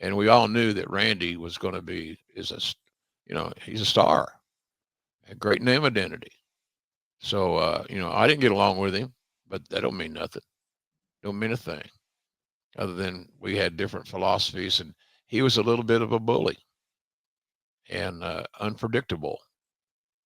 And we all knew that Randy was going to be, he's a star, a great name identity. So, I didn't get along with him, but that don't mean nothing. Don't mean a thing other than we had different philosophies, and he was a little bit of a bully and unpredictable.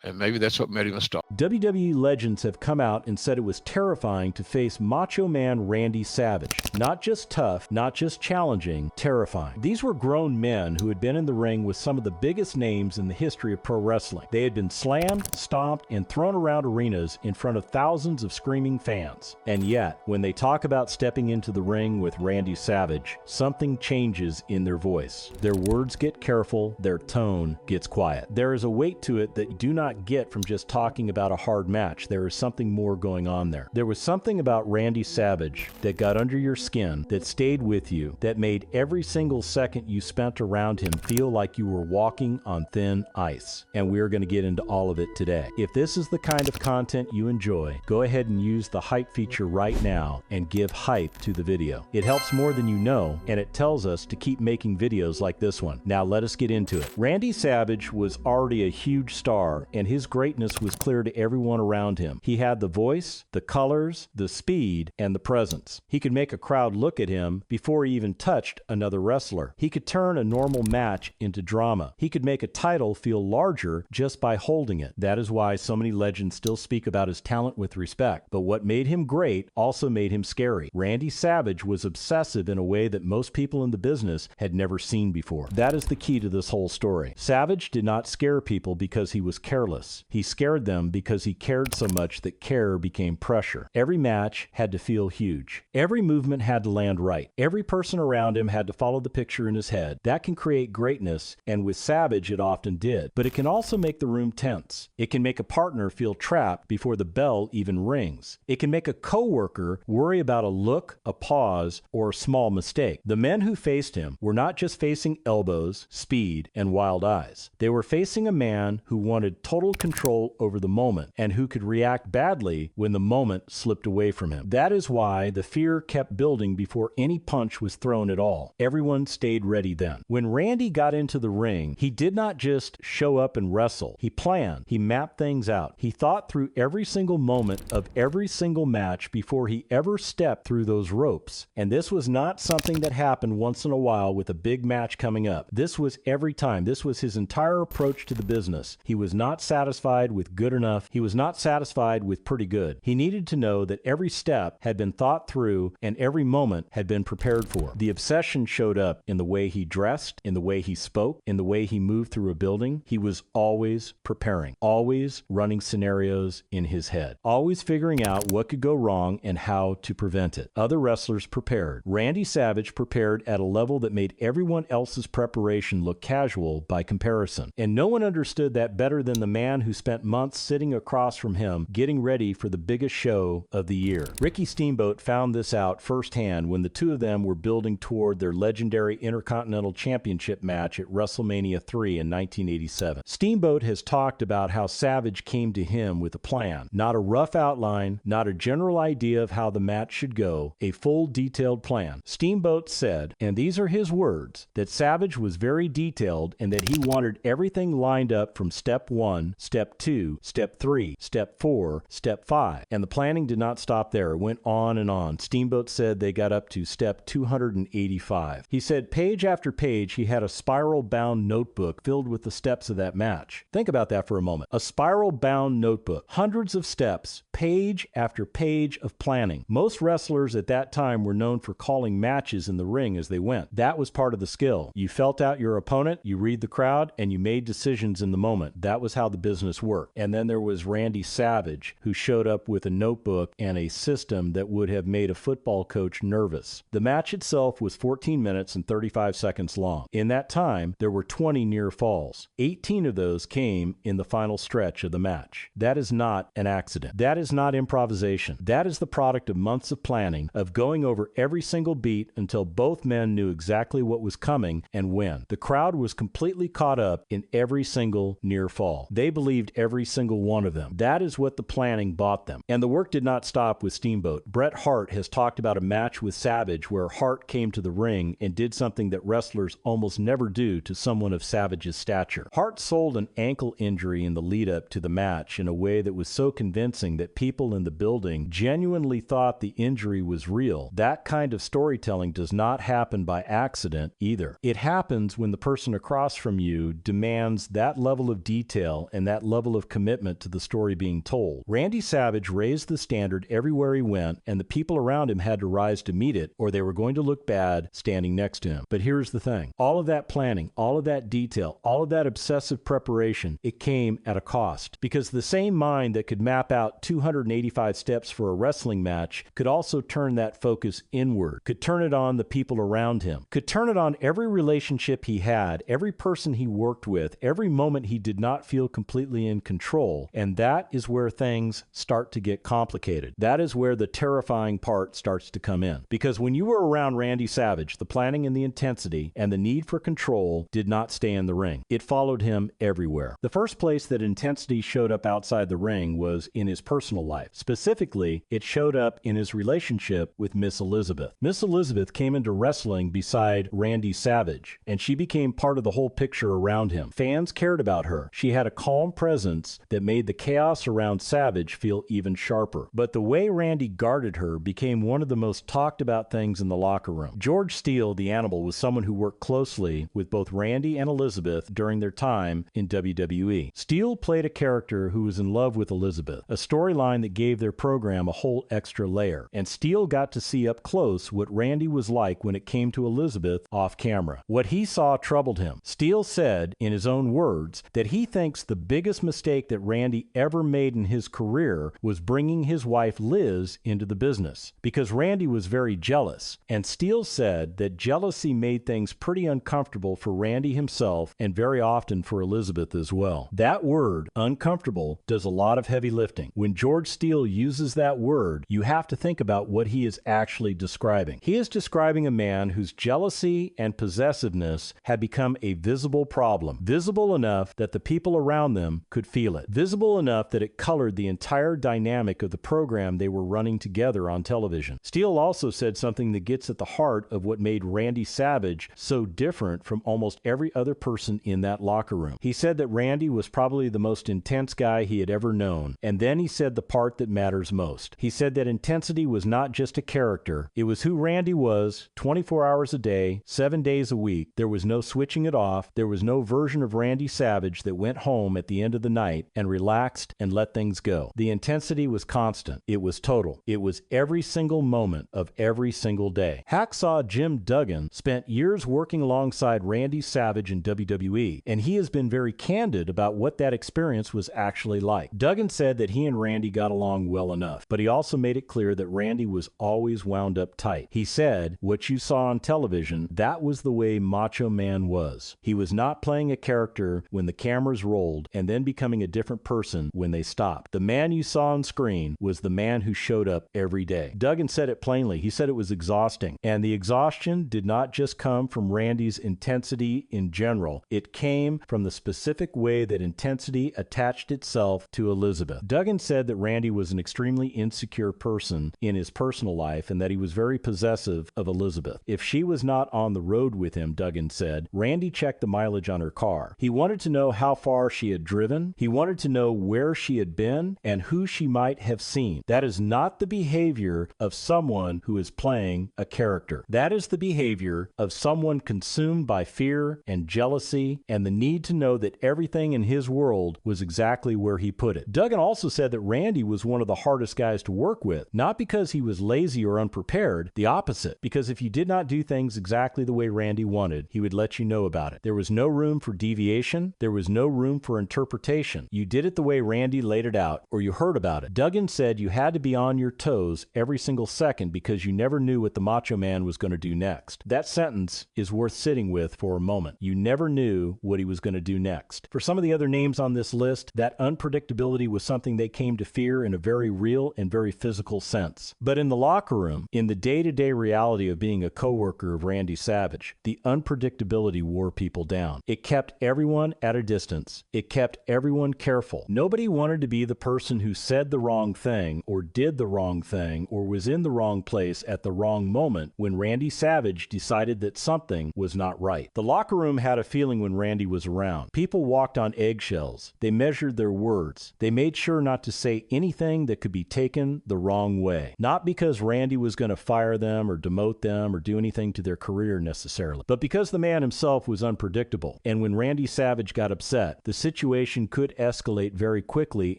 And maybe that's what made him a star. WWE legends have come out and said it was terrifying to face Macho Man Randy Savage. Not just tough, not just challenging, terrifying. These were grown men who had been in the ring with some of the biggest names in the history of pro wrestling. They had been slammed, stomped, and thrown around arenas in front of thousands of screaming fans. And yet, when they talk about stepping into the ring with Randy Savage, something changes in their voice. Their words get careful, their tone gets quiet. There is a weight to it that you do not get from just talking about a hard match. There is something more going on there. There was something about Randy Savage that got under your skin, that stayed with you, that made every single second you spent around him feel like you were walking on thin ice. And we're going to get into all of it today. If this is the kind of content you enjoy, go ahead and use the hype feature right now and give hype to the video. It helps more than you know, and it tells us to keep making videos like this one. Now let us get into it. Randy Savage was already a huge star, and his greatness was clear to everyone around him. He had the voice, the colors, the speed, and the presence. He could make a crowd look at him before he even touched another wrestler. He could turn a normal match into drama. He could make a title feel larger just by holding it. That is why so many legends still speak about his talent with respect. But what made him great also made him scary. Randy Savage was obsessive in a way that most people in the business had never seen before. That is the key to this whole story. Savage did not scare people because he was careless. He scared them because he cared so much that care became pressure. Every match had to feel huge. Every movement had to land right. Every person around him had to follow the picture in his head. That can create greatness, and with Savage it often did. But it can also make the room tense. It can make a partner feel trapped before the bell even rings. It can make a coworker worry about a look, a pause, or a small mistake. The men who faced him were not just facing elbows, speed, and wild eyes. They were facing a man who wanted total control over the moment and who could react badly when the moment slipped away from him. That is why the fear kept building before any punch was thrown at all. Everyone stayed ready then. When Randy got into the ring, he did not just show up and wrestle. He planned. He mapped things out. He thought through every single moment of every single match before he ever stepped through those ropes. And this was not something that happened once in a while with a big match coming up. This was every time. This was his entire approach to the business. He was not satisfied with good enough. He was not satisfied with pretty good. He needed to know that every step had been thought through and every moment had been prepared for. The obsession showed up in the way he dressed, in the way he spoke, in the way he moved through a building. He was always preparing, always running scenarios in his head, always figuring out what could go wrong and how to prevent it. Other wrestlers prepared. Randy Savage prepared at a level that made everyone else's preparation look casual by comparison. And no one understood that better than the man who spent months sitting across from him getting ready for the biggest show of the year. Ricky Steamboat found this out firsthand when the two of them were building toward their legendary Intercontinental Championship match at WrestleMania 3 in 1987. Steamboat has talked about how Savage came to him with a plan, not a rough outline, not a general idea of how the match should go, a full detailed plan. Steamboat said, and these are his words, that Savage was very detailed and that he wanted everything lined up from step 1, step 2, step 3, step 4, step 5. And the planning did not stop there. It went on and on. Steamboat said they got up to step 285. He said page after page he had a spiral-bound notebook filled with the steps of that match. Think about that for a moment. A spiral-bound notebook. Hundreds of steps, page after page of planning. Most wrestlers at that time were known for calling matches in the ring as they went. That was part of the skill. You felt out your opponent, you read the crowd, and you made decisions in the moment. That was how the business worked. And then there was Randy Savage, who showed up with a notebook and a system that would have made a football coach nervous. The match itself was 14 minutes and 35 seconds long. In that time, there were 20 near falls. 18 of those came in the final stretch of the match. That is not an accident. That is not improvisation. That is the product of months of planning, of going over every single beat until both men knew exactly what was coming and when. The crowd was completely caught up in every single near fall. They They believed every single one of them. That is what the planning bought them. And the work did not stop with Steamboat. Bret Hart has talked about a match with Savage where Hart came to the ring and did something that wrestlers almost never do to someone of Savage's stature. Hart sold an ankle injury in the lead-up to the match in a way that was so convincing that people in the building genuinely thought the injury was real. That kind of storytelling does not happen by accident either. It happens when the person across from you demands that level of detail and that level of commitment to the story being told. Randy Savage raised the standard everywhere he went, and the people around him had to rise to meet it, or they were going to look bad standing next to him. But here's the thing. All of that planning, all of that detail, all of that obsessive preparation, it came at a cost. Because the same mind that could map out 285 steps for a wrestling match could also turn that focus inward, could turn it on the people around him, could turn it on every relationship he had, every person he worked with, every moment he did not feel completely in control. And that is where things start to get complicated. That is where the terrifying part starts to come in. Because when you were around Randy Savage, the planning and the intensity and the need for control did not stay in the ring. It followed him everywhere. The first place that intensity showed up outside the ring was in his personal life. Specifically, it showed up in his relationship with Miss Elizabeth. Miss Elizabeth came into wrestling beside Randy Savage, and she became part of the whole picture around him. Fans cared about her. She had a calm presence that made the chaos around Savage feel even sharper. But the way Randy guarded her became one of the most talked about things in the locker room. George Steele, the Animal, was someone who worked closely with both Randy and Elizabeth during their time in WWE. Steele played a character who was in love with Elizabeth, a storyline that gave their program a whole extra layer. And Steele got to see up close what Randy was like when it came to Elizabeth off camera. What he saw troubled him. Steele said, in his own words, that he thinks the biggest mistake that Randy ever made in his career was bringing his wife Liz into the business, because Randy was very jealous. And Steele said that jealousy made things pretty uncomfortable for Randy himself and very often for Elizabeth as well. That word, uncomfortable, does a lot of heavy lifting. When George Steele uses that word, you have to think about what he is actually describing. He is describing a man whose jealousy and possessiveness had become a visible problem, visible enough that the people around them could feel it, visible enough that it colored the entire dynamic of the program they were running together on television. Steele also said something that gets at the heart of what made Randy Savage so different from almost every other person in that locker room. He said that Randy was probably the most intense guy he had ever known, and then he said the part that matters most. He said that intensity was not just a character, it was who Randy was 24 hours a day, 7 days a week. There was no switching it off. There was no version of Randy Savage that went home at the end of the night and relaxed and let things go. The intensity was constant. It was total. It was every single moment of every single day. Hacksaw Jim Duggan spent years working alongside Randy Savage in WWE, and he has been very candid about what that experience was actually like. Duggan said that he and Randy got along well enough, but he also made it clear that Randy was always wound up tight. He said, what you saw on television, that was the way Macho Man was. He was not playing a character when the cameras rolled and then becoming a different person when they stopped. The man you saw on screen was the man who showed up every day. Duggan said it plainly. He said it was exhausting, and the exhaustion did not just come from Randy's intensity in general. It came from the specific way that intensity attached itself to Elizabeth. Duggan said that Randy was an extremely insecure person in his personal life and that he was very possessive of Elizabeth. If she was not on the road with him, Duggan said, Randy checked the mileage on her car. He wanted to know how far she had driven. He wanted to know where she had been and who she might have seen. That is not the behavior of someone who is playing a character. That is the behavior of someone consumed by fear and jealousy and the need to know that everything in his world was exactly where he put it. Duggan also said that Randy was one of the hardest guys to work with, not because he was lazy or unprepared, the opposite, because if you did not do things exactly the way Randy wanted, he would let you know about it. There was no room for deviation. There was no room for interpretation. You did it the way Randy laid it out, or you heard about it. Duggan said you had to be on your toes every single second because you never knew what the Macho Man was going to do next. That sentence is worth sitting with for a moment. You never knew what he was going to do next. For some of the other names on this list, that unpredictability was something they came to fear in a very real and very physical sense. But in the locker room, in the day-to-day reality of being a coworker of Randy Savage, the unpredictability wore people down. It kept everyone at a distance. It kept everyone careful. Nobody wanted to be the person who said the wrong thing or did the wrong thing or was in the wrong place at the wrong moment when Randy Savage decided that something was not right. The locker room had a feeling when Randy was around. People walked on eggshells. They measured their words. They made sure not to say anything that could be taken the wrong way. Not because Randy was going to fire them or demote them or do anything to their career necessarily, but because the man himself was unpredictable. And when Randy Savage got upset, the situation could escalate very quickly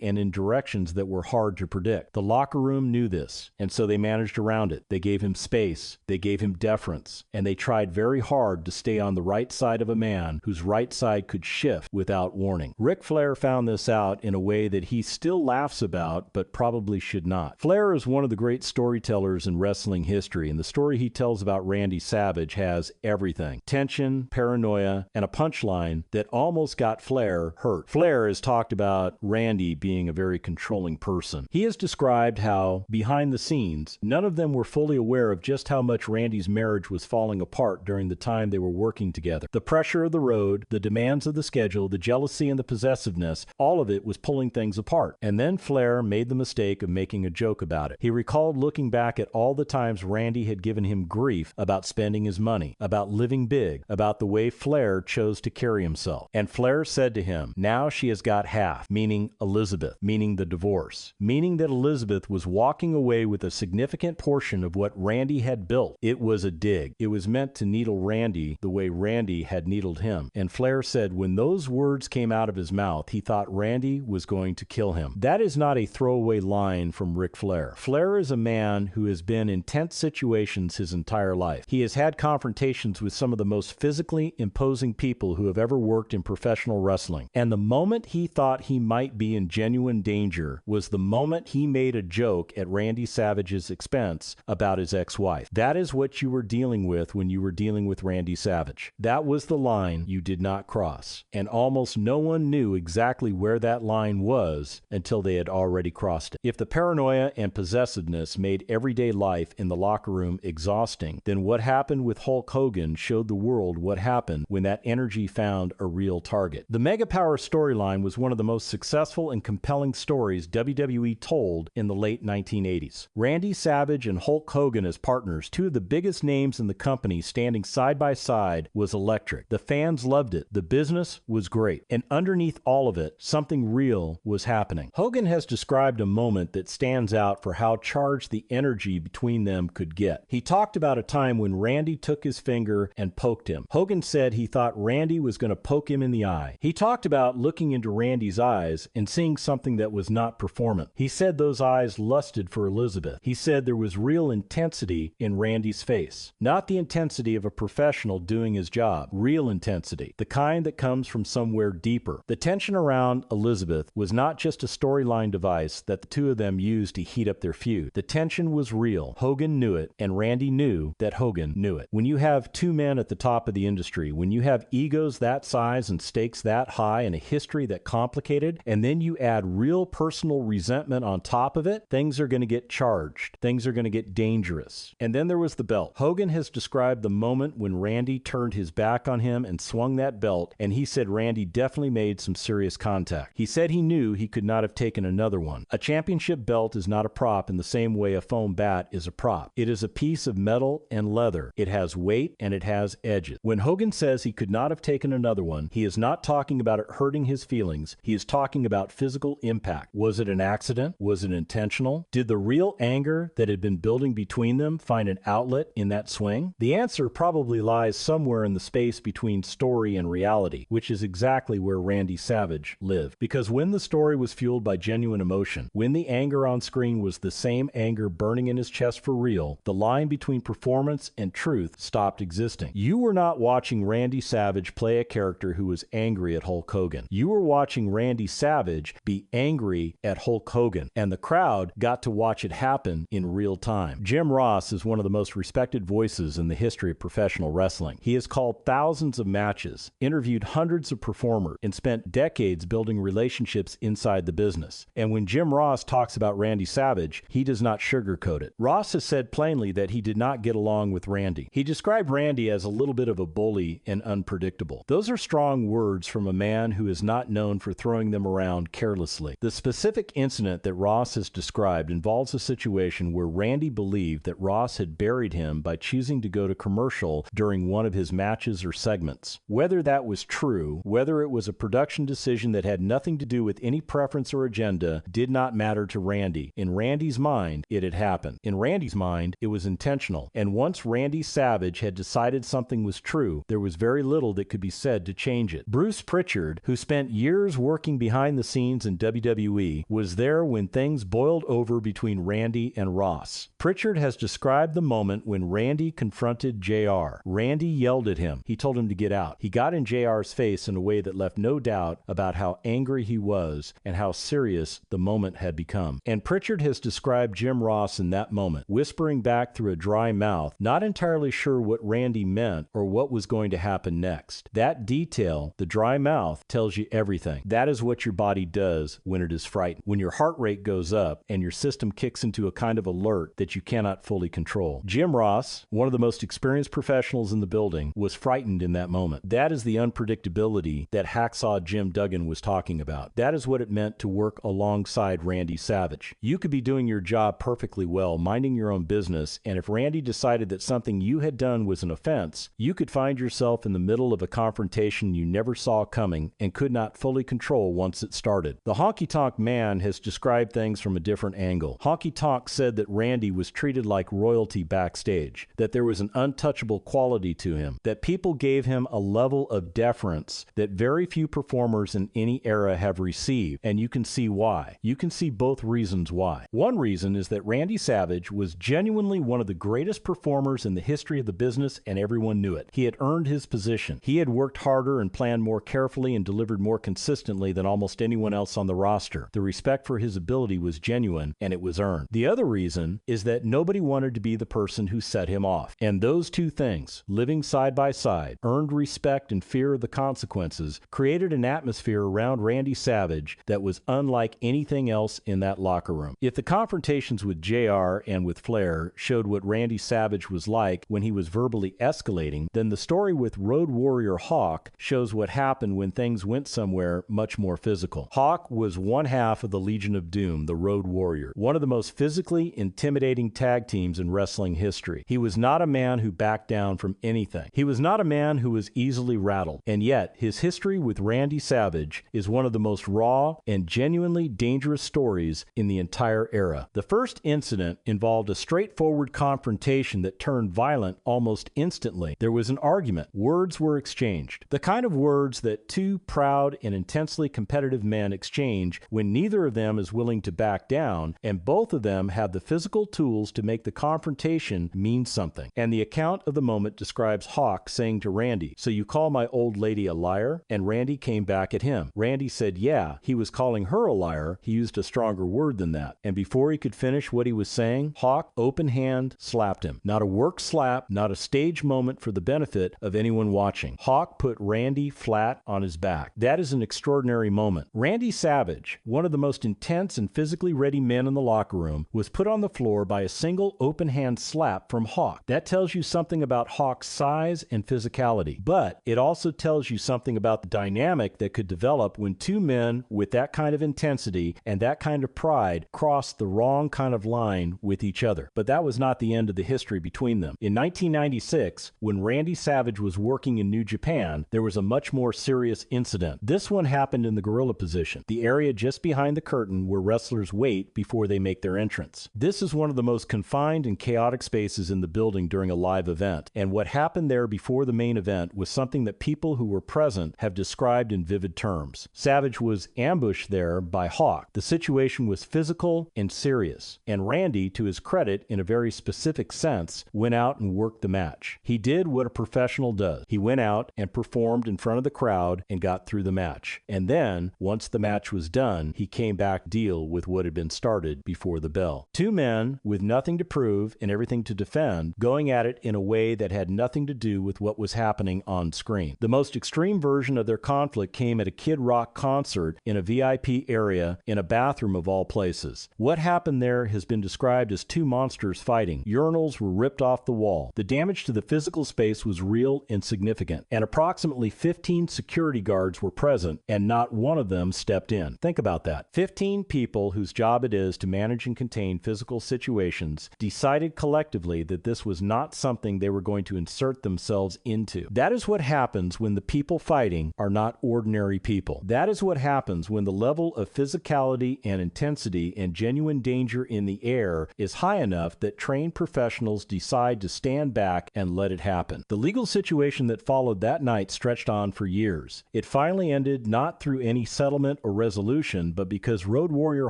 and in directions that were hard to predict. The locker room knew this, and so they managed around it. They gave him space, they gave him deference, and they tried very hard to stay on the right side of a man whose right side could shift without warning. Ric Flair found this out in a way that he still laughs about, but probably should not. Flair is one of the great storytellers in wrestling history, and the story he tells about Randy Savage has everything: tension, paranoia, and a punchline that almost got Flair hurt. Flair has talked about Randy being a very controlling person. He has described how, behind the scenes, none of them were fully aware of just how much Randy's marriage was falling apart during the time they were working together. The pressure of the road, the demands of the schedule, the jealousy and the possessiveness, all of it was pulling things apart. And then Flair made the mistake of making a joke about it. He recalled looking back at all the times Randy had given him grief about spending his money, about living big, about the way Flair chose to carry himself. And Flair said to him, now she has got half, meaning Elizabeth, meaning the divorce, meaning that Elizabeth was walking away with a significant portion of what Randy had built. It was a dig. It was meant to needle Randy the way Randy had needled him. And Flair said when those words came out of his mouth, he thought Randy was going to kill him. That is not a throwaway line from Ric Flair. Flair is a man who has been in tense situations his entire life. He has had confrontations with some of the most physically imposing people who have ever worked in professional wrestling. And the moment he thought he might be in genuine danger was the moment he made a joke at Randy Savage's expense about his ex-wife. That is what you were dealing with when you were dealing with Randy Savage. That was the line you did not cross. And almost no one knew exactly where that line was until they had already crossed it. If the paranoia and possessiveness made everyday life in the locker room exhausting, then what happened with Hulk Hogan showed the world what happened when that energy found a real target. The Mega Power storyline was one of the most successful and compelling stories WWE told in the late 1980s. Randy Savage and Hulk Hogan as partners, two of the biggest names in the company standing side by side, was electric. The fans loved it. The business was great. And underneath all of it, something real was happening. Hogan has described a moment that stands out for how charged the energy between them could get. He talked about a time when Randy took his finger and poked him. Hogan said he thought Randy was going to poke him in the eye. He talked about looking into Randy's eyes and seeing something that was not performant. He said those eyes lusted for Elizabeth. He said there was real intensity in Randy's face. Not the intensity of a professional doing his job. Real intensity. The kind that comes from somewhere deeper. The tension around Elizabeth was not just a storyline device that the two of them used to heat up their feud. The tension was real. Hogan knew it, and Randy knew that Hogan knew it. When you have two men at the top of the industry, when you have egos that size and stakes that high and a history that complicated, and then you add real personal resentment on top of it, things are going to get charged. Things are going to get dangerous. And then there was the belt. Hogan has described the moment when Randy turned his back on him and swung that belt, and he said Randy definitely made some serious contact. He said he knew he could not have taken another one. A championship belt is not a prop in the same way a foam bat is a prop. It is a piece of metal and leather. It has weight and it has edges. When Hogan says he could not have taken another one, he is not talking about it hurting his feelings. He is talking about physical impact. Was it an accident? Was it intentional? Did the real anger that had been building between them find an outlet in that swing? The answer probably lies somewhere in the space between story and reality, which is exactly where Randy Savage lived. Because when the story was fueled by genuine emotion, when the anger on screen was the same anger burning in his chest for real, the line between performance and truth stopped existing. You were not watching Randy Savage play a character who was angry at Hulk Hogan. You were watching Randy Savage be angry at Hulk Hogan, and the crowd got to watch it happen in real time. Jim Ross is one of the most respected voices in the history of professional wrestling. He has called thousands of matches, interviewed hundreds of performers, and spent decades building relationships inside the business. And when Jim Ross talks about Randy Savage, he does not sugarcoat it. Ross has said plainly that he did not get along with Randy. He described Randy as a little bit of a bully and unpredictable. Those are strong words from a man who is not known for throwing them around carelessly. The specific incident that Ross has described involves a situation where Randy believed that Ross had buried him by choosing to go to commercial during one of his matches or segments. Whether that was true, whether it was a production decision that had nothing to do with any preference or agenda, did not matter to Randy. In Randy's mind, it had happened. In Randy's mind, it was intentional. And once Randy Savage had decided something was true, there was very little that could be said to change it. Bruce Pritchard, who spent years working behind the scenes in WWE, was there when things boiled over between Randy and Ross. Pritchard has described the moment when Randy confronted JR. Randy yelled at him. He told him to get out. He got in JR's face in a way that left no doubt about how angry he was and how serious the moment had become. And Pritchard has described Jim Ross in that moment, whispering back through a dry mouth, not entirely sure what Randy meant or what was going to happen next. That detail, the dry mouth, tells you everything. That is what your body does when it is frightened. When your heart rate goes up and your system kicks into a kind of alert that you cannot fully control. Jim Ross, one of the most experienced professionals in the building, was frightened in that moment. That is the unpredictability that Hacksaw Jim Duggan was talking about. That is what it meant to work alongside Randy Savage. You could be doing your job perfectly well, minding your own business, and if Randy decided that something you had done was an offense, you could find yourself in the middle of a confrontation you never saw coming and could not fully control once it started. The Honky Tonk Man has described things from a different angle. Honky Tonk said that Randy was treated like royalty backstage, that there was an untouchable quality to him, that people gave him a level of deference that very few performers in any era have received, and you can see why. You can see both reasons why. One reason is that Randy Savage was genuinely one of the greatest performers in the history of the business, and everyone knew it. He had earned his position. He had worked harder and planned more carefully and delivered more consistently than almost anyone else on the roster. The respect for his ability was genuine, and it was earned. The other reason is that nobody wanted to be the person who set him off. And those two things, living side by side, earned respect and fear of the consequences, created an atmosphere around Randy Savage that was unlike anything else in that locker room. If the confrontations with JR and with Flair showed what Randy Savage was like when he was verbally escalating, then the story with Road Warrior Hawk shows what happened when things went somewhere much more physical. Hawk was one half of the Legion of Doom, the Road Warrior, one of the most physically intimidating tag teams in wrestling history. He was not a man who backed down from anything. He was not a man who was easily rattled. And yet, his history with Randy Savage is one of the most raw and genuinely dangerous stories in the entire era. The first incident involved a straightforward confrontation that turned violent almost instantly. There was an argument. Words were exchanged. The kind of words that two proud and intensely competitive men exchange when neither of them is willing to back down, and both of them have the physical tools to make the confrontation mean something. And the account of the moment describes Hawk saying to Randy, "So you call my old lady a liar?" And Randy came back at him. Randy said, yeah, he was calling her a liar. He used a stronger word than that. And before he could finish what he was saying, Hawk, open hand, slapped him. Not a work slap, not a stage moment for the benefit of anyone watching. Hawk put Randy flat on his back. That is an extraordinary moment. Randy Savage, one of the most intense and physically ready men in the locker room, was put on the floor by a single open hand slap from Hawk. That tells you something about Hawk's size and physicality, but it also tells you something about the dynamic that could develop when two men with that kind of intensity and that kind of pride crossed the wrong kind of line with each other. But that was not the end of the history between them. In 1996, when Randy Savage was working in New Japan, there was a much more serious incident. This one happened in the gorilla position, the area just behind the curtain where wrestlers wait before they make their entrance. This is one of the most confined and chaotic spaces in the building during a live event, and what happened there before the main event was something that people who were present have described in vivid terms. Savage was ambushed there by Hawk. The situation was physical and serious, and Randy, to his credit, in a very specific sense, went out and worked the match. He did what a professional does. He went out and performed in front of the crowd and got through the match. And then, once the match was done, he came back to deal with what had been started before the bell. Two men with nothing to prove and everything to defend, going at it in a way that had nothing to do with what was happening on screen. The most extreme version of their conflict came at a Kid Rock concert in a VIP area in a bathroom of all places. What happened there has been described as two monsters fighting. Urinals were ripped off the wall. The damage to the physical space was real and significant, and approximately 15 security guards guards were present, and not one of them stepped in. Think about that. 15 people whose job it is to manage and contain physical situations decided collectively that this was not something they were going to insert themselves into. That is what happens when the people fighting are not ordinary people. That is what happens when the level of physicality and intensity and genuine danger in the air is high enough that trained professionals decide to stand back and let it happen. The legal situation that followed that night stretched on for years. It finally ended not through any settlement or resolution, but because Road Warrior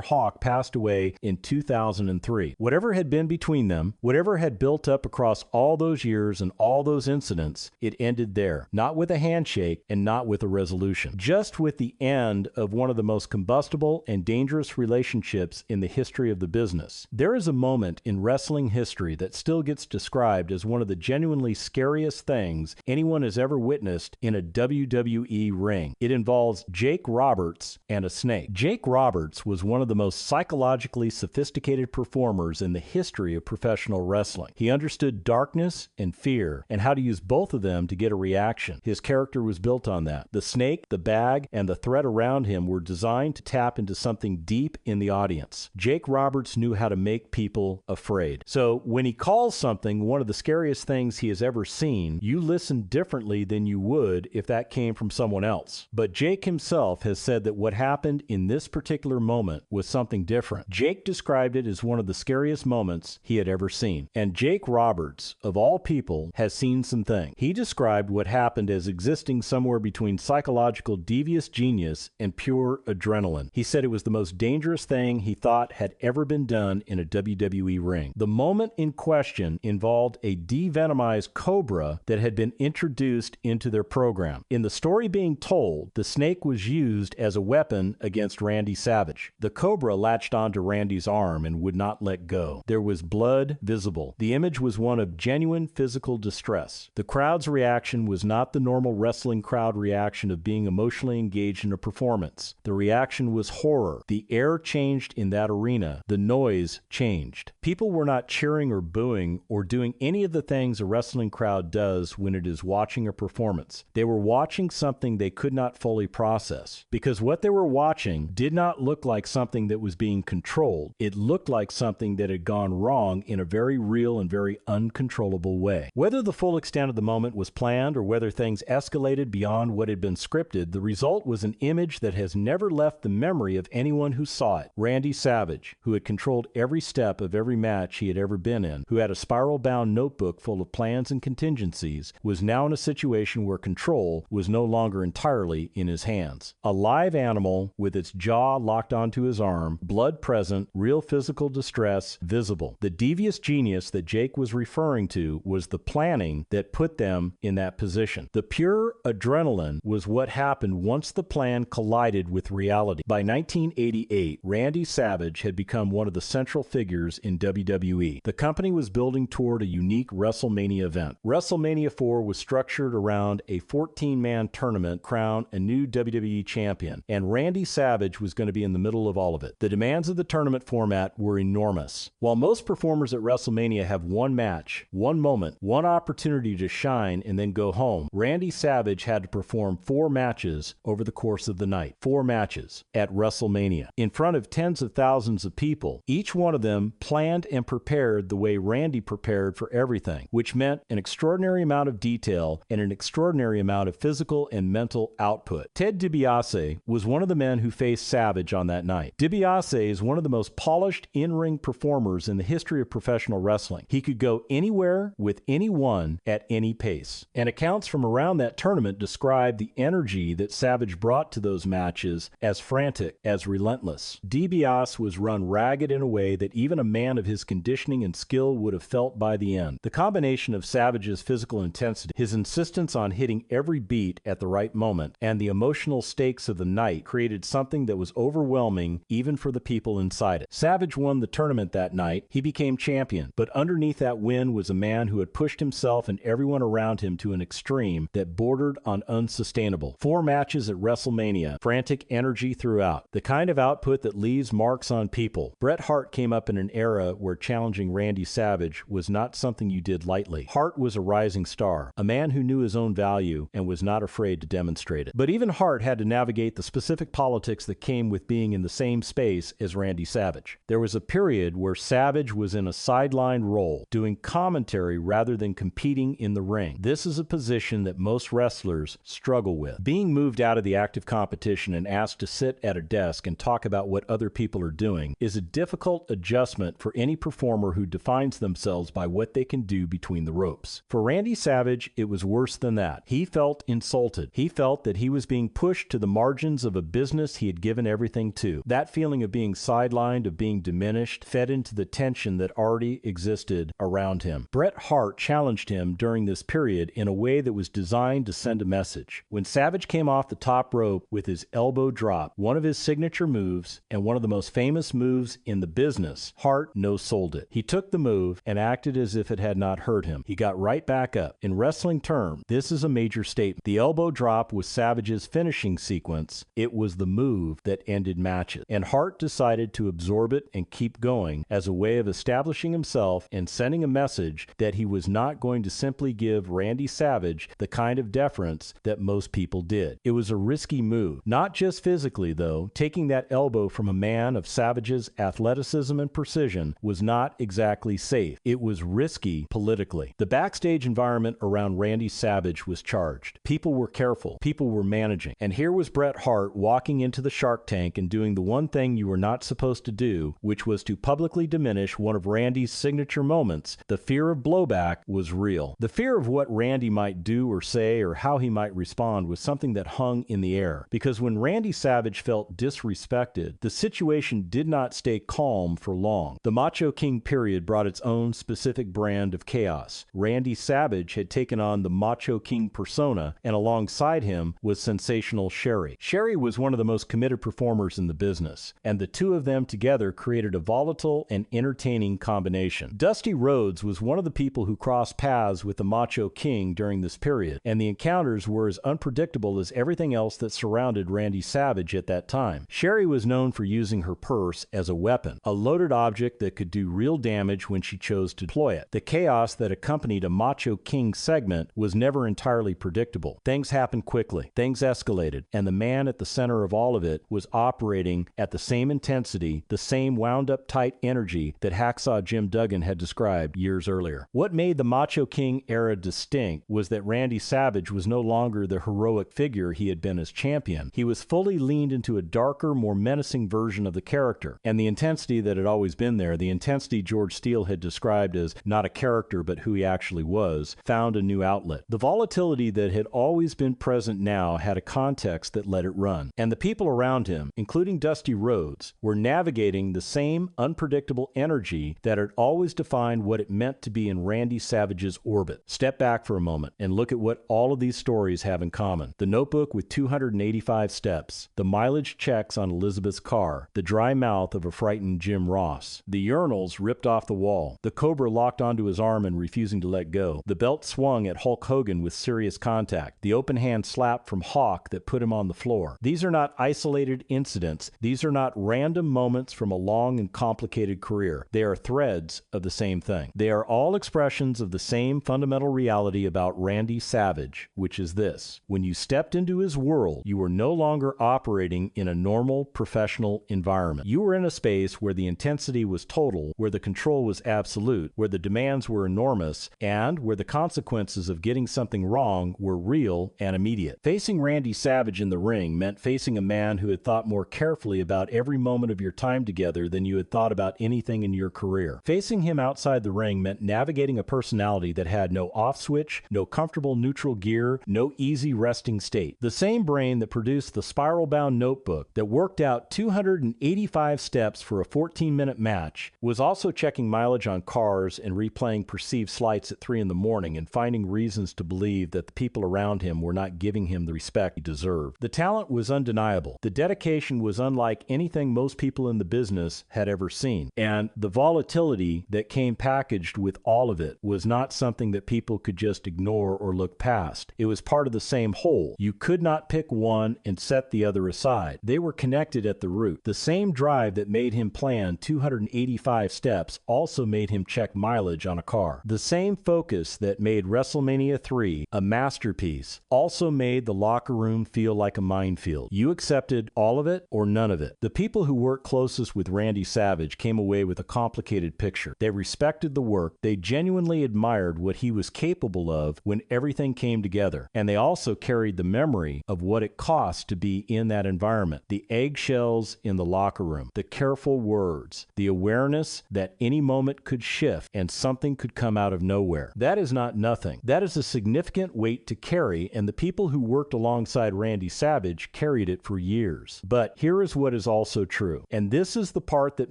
Hawk passed away in 2003. Whatever had been between them, whatever had built up across all those years and all those incidents, it ended there. Not with a handshake and not with a resolution. Just with the end of one of the most combustible and dangerous relationships in the history of the business. There is a moment in wrestling history that still gets described as one of the genuinely scariest things anyone has ever witnessed in a WWE ring. It involves Jake Roberts and a snake. Jake Roberts was one of the most psychologically sophisticated performers in the history of professional wrestling. He understood darkness and fear and how to use both of them to get a reaction. His character was built on that. The snake, the bag, and the threat around him were designed to tap into something deep in the audience. Jake Roberts knew how to make people afraid. So when he calls something one of the scariest things he has ever seen, you listen differently than you would if that came from someone else. But Jake himself has said that what happened in this particular moment was something different. Jake described it as one of the scariest moments he had ever seen. And Jake Roberts, of all people, has seen some things. He described what happened as existing somewhere between psychological devious genius and pure adrenaline. He said it was the most dangerous thing he thought had ever been done in a WWE ring. The moment in question involved a devenomized cobra that had been introduced into their program. In the story being told, the snake was used as a weapon against Randy Savage. The cobra latched onto Randy's arm and would not let go. There was blood visible. The image was one of genuine physical distress. The crowd's reaction was not the normal wrestling crowd reaction of being emotionally engaged in a performance. The reaction was horror. The air changed in that arena. The noise changed. People were not cheering or booing or doing any of the things a wrestling crowd does when it is watching a performance. They were watching something they could not fully process, because what they were watching did not look like something that was being controlled. It looked like something that had gone wrong in a very real and very uncontrollable way. Whether the full extent of the moment was planned or whether things escalated beyond what had been scripted, the result was an image that has never left the memory of anyone who saw it. Randy Savage, who had controlled every step of every match he had ever been in, who had a spiral-bound notebook full of plans and contingencies, was now in a situation where control was no longer entirely in his hands. A live animal with its jaw locked onto his arm, blood present, real physical distress visible. The devious genius that Jake was referring to was the planning that put them in that position. The pure adrenaline was what happened once the plan collided with reality. By 1988, Randy Savage had become one of the central figures in WWE. The company was building toward a unique WrestleMania event. WrestleMania 4 was structured around a 14-man tournament to crown a new WWE champion, and Randy Savage was going to be in the middle of all of it. The demands of the tournament format were enormous. While most performers at WrestleMania have one match, one moment, one opportunity to shine and then go home, Randy Savage had to perform 4 matches over the course of the night. 4 matches at WrestleMania in front of tens of thousands of people. Each one of them planned and prepared the way Randy prepared for everything, which meant an extraordinary amount of detail and an extraordinary amount of physical and mental output. Ted DiBiase was one of the men who faced Savage on that night. DiBiase is one of the most polished in-ring performers in the history of professional wrestling. He could go anywhere with anyone at any pace. And accounts from around that tournament describe the energy that Savage brought to those matches as frantic, as relentless. DiBiase was run ragged in a way that even a man of his conditioning and skill would have felt by the end. The combination of Savage's physical intensity, his insistence on hitting every beat at the right moment, and the emotional stakes of the night created something that was overwhelming even for the people inside it. Savage won the tournament that night. He became champion, but underneath that win was a man who had pushed himself and everyone around him to an extreme that bordered on unsustainable. 4 matches at WrestleMania, frantic energy throughout, the kind of output that leaves marks on people. Bret Hart came up in an era where challenging Randy Savage was not something you did lightly. Hart was a rising star, a man who knew his own value and was not afraid to demonstrate demonstrate it. But even Hart had to navigate the specific politics that came with being in the same space as Randy Savage. There was a period where Savage was in a sideline role, doing commentary rather than competing in the ring. This is a position that most wrestlers struggle with. Being moved out of the active competition and asked to sit at a desk and talk about what other people are doing is a difficult adjustment for any performer who defines themselves by what they can do between the ropes. For Randy Savage, it was worse than that. He felt insulted. He felt that he was being pushed to the margins of a business he had given everything to. That feeling of being sidelined, of being diminished, fed into the tension that already existed around him. Bret Hart challenged him during this period in a way that was designed to send a message. When Savage came off the top rope with his elbow drop, one of his signature moves and one of the most famous moves in the business, Hart no-sold it. He took the move and acted as if it had not hurt him. He got right back up. In wrestling terms, this is a major statement. The elbow drop was Savage's finishing sequence. It was the move that ended matches. And Hart decided to absorb it and keep going as a way of establishing himself and sending a message that he was not going to simply give Randy Savage the kind of deference that most people did. It was a risky move. Not just physically, though. Taking that elbow from a man of Savage's athleticism and precision was not exactly safe. It was risky politically. The backstage environment around Randy Savage was charged. People were careful. People were managing. And here was Bret Hart walking into the Shark Tank and doing the one thing you were not supposed to do, which was to publicly diminish one of Randy's signature moments. The fear of blowback was real. The fear of what Randy might do or say or how he might respond was something that hung in the air. Because when Randy Savage felt disrespected, the situation did not stay calm for long. The Macho King period brought its own specific brand of chaos. Randy Savage had taken on the Macho King persona, and alongside him was sensational Sherry. Sherry was one of the most committed performers in the business, and the two of them together created a volatile and entertaining combination. Dusty Rhodes was one of the people who crossed paths with the Macho King during this period, and the encounters were as unpredictable as everything else that surrounded Randy Savage at that time. Sherry was known for using her purse as a weapon, a loaded object that could do real damage when she chose to deploy it. The chaos that accompanied a Macho King segment was never entirely predictable. Things happened quickly. Things escalated, and the man at the center of all of it was operating at the same intensity, the same wound-up tight energy that Hacksaw Jim Duggan had described years earlier. What made the Macho King era distinct was that Randy Savage was no longer the heroic figure he had been as champion. He was fully leaned into a darker, more menacing version of the character, and the intensity that had always been there, the intensity George Steele had described as not a character but who he actually was, found a new outlet. The volatility that had always been present now had a context that let it run, and the people around him, including Dusty Rhodes, were navigating the same unpredictable energy that had always defined what it meant to be in Randy Savage's orbit. Step back for a moment and look at what all of these stories have in common. The notebook with 285 steps, the mileage checks on Elizabeth's car, the dry mouth of a frightened Jim Ross, the urinals ripped off the wall, the cobra locked onto his arm and refusing to let go, the belt swung at Hulk Hogan with serious contact, the open hand slap from Hawk that put him on the floor. These are not isolated incidents. These are not random moments from a long and complicated career. They are threads of the same thing. They are all expressions of the same fundamental reality about Randy Savage, which is this: when you stepped into his world, you were no longer operating in a normal professional environment. You were in a space where the intensity was total, where the control was absolute, where the demands were enormous, and where the consequences of getting something wrong were real and immediate. Facing Randy Savage in the ring meant facing a man who had thought more carefully about every moment of your time together than you had thought about anything in your career. Facing him outside the ring meant navigating a personality that had no off switch, no comfortable neutral gear, no easy resting state. The same brain that produced the spiral-bound notebook that worked out 285 steps for a 14-minute match was also checking mileage on cars and replaying perceived slights at 3 in the morning and finding reasons to believe that the people around him were not giving him the respect he deserved. The talent was undeniable. The dedication was unlike anything most people in the business had ever seen. And the volatility that came packaged with all of it was not something that people could just ignore or look past. It was part of the same whole. You could not pick one and set the other aside. They were connected at the root. The same drive that made him plan 285 steps also made him check mileage on a car. The same focus that made WrestleMania 3 a masterpiece also made made the locker room feel like a minefield. You accepted all of it or none of it. The people who worked closest with Randy Savage came away with a complicated picture. They respected the work. They genuinely admired what he was capable of when everything came together. And they also carried the memory of what it cost to be in that environment. The eggshells in the locker room, the careful words, the awareness that any moment could shift and something could come out of nowhere. That is not nothing. That is a significant weight to carry, and the people who worked alongside Randy Savage carried it for years. But here is what is also true, and this is the part that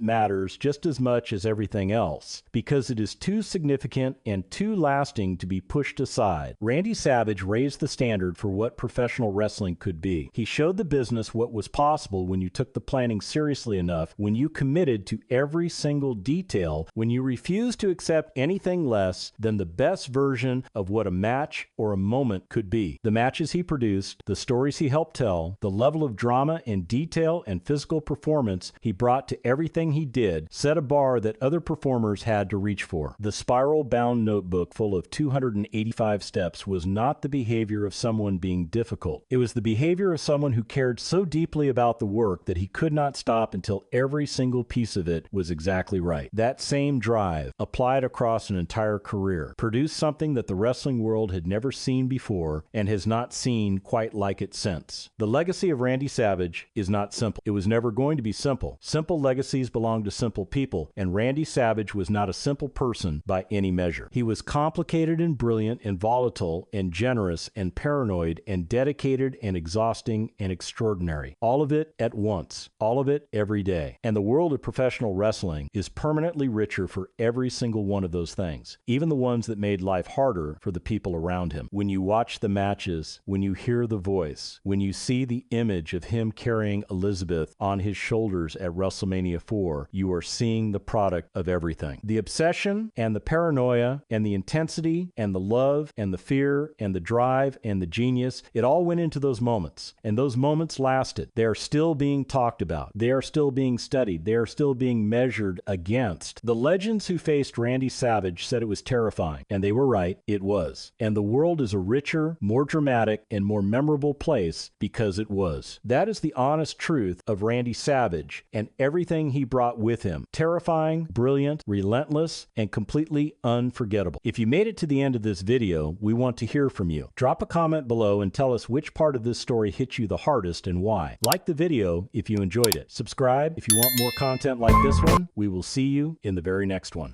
matters just as much as everything else, because it is too significant and too lasting to be pushed aside. Randy Savage raised the standard for what professional wrestling could be. He showed the business what was possible when you took the planning seriously enough, when you committed to every single detail, when you refused to accept anything less than the best version of what a match or a moment could be. The matches he produced, the stories he helped tell, the level of drama and detail and physical performance he brought to everything he did set a bar that other performers had to reach for. The spiral-bound notebook full of 285 steps was not the behavior of someone being difficult. It was the behavior of someone who cared so deeply about the work that he could not stop until every single piece of it was exactly right. That same drive, applied across an entire career, produced something that the wrestling world had never seen before and has not seen quite like it since. The legacy of Randy Savage is not simple. It was never going to be simple. Simple legacies belong to simple people, and Randy Savage was not a simple person by any measure. He was complicated and brilliant and volatile and generous and paranoid and dedicated and exhausting and extraordinary. All of it at once. All of it every day. And the world of professional wrestling is permanently richer for every single one of those things, even the ones that made life harder for the people around him. When you watch the matches, when you hear the voice, when you see the image of him carrying Elizabeth on his shoulders at WrestleMania 4, you are seeing the product of everything. The obsession and the paranoia and the intensity and the love and the fear and the drive and the genius, it all went into those moments. And those moments lasted. They are still being talked about. They are still being studied. They are still being measured against. The legends who faced Randy Savage said it was terrifying, and they were right, it was. And the world is a richer, more dramatic, and more memorable place because it was. That is the honest truth of Randy Savage and everything he brought with him. Terrifying, brilliant, relentless, and completely unforgettable. If you made it to the end of this video, we want to hear from you. Drop a comment below and tell us which part of this story hit you the hardest and why. Like the video if you enjoyed it. Subscribe if you want more content like this one. We will see you in the very next one.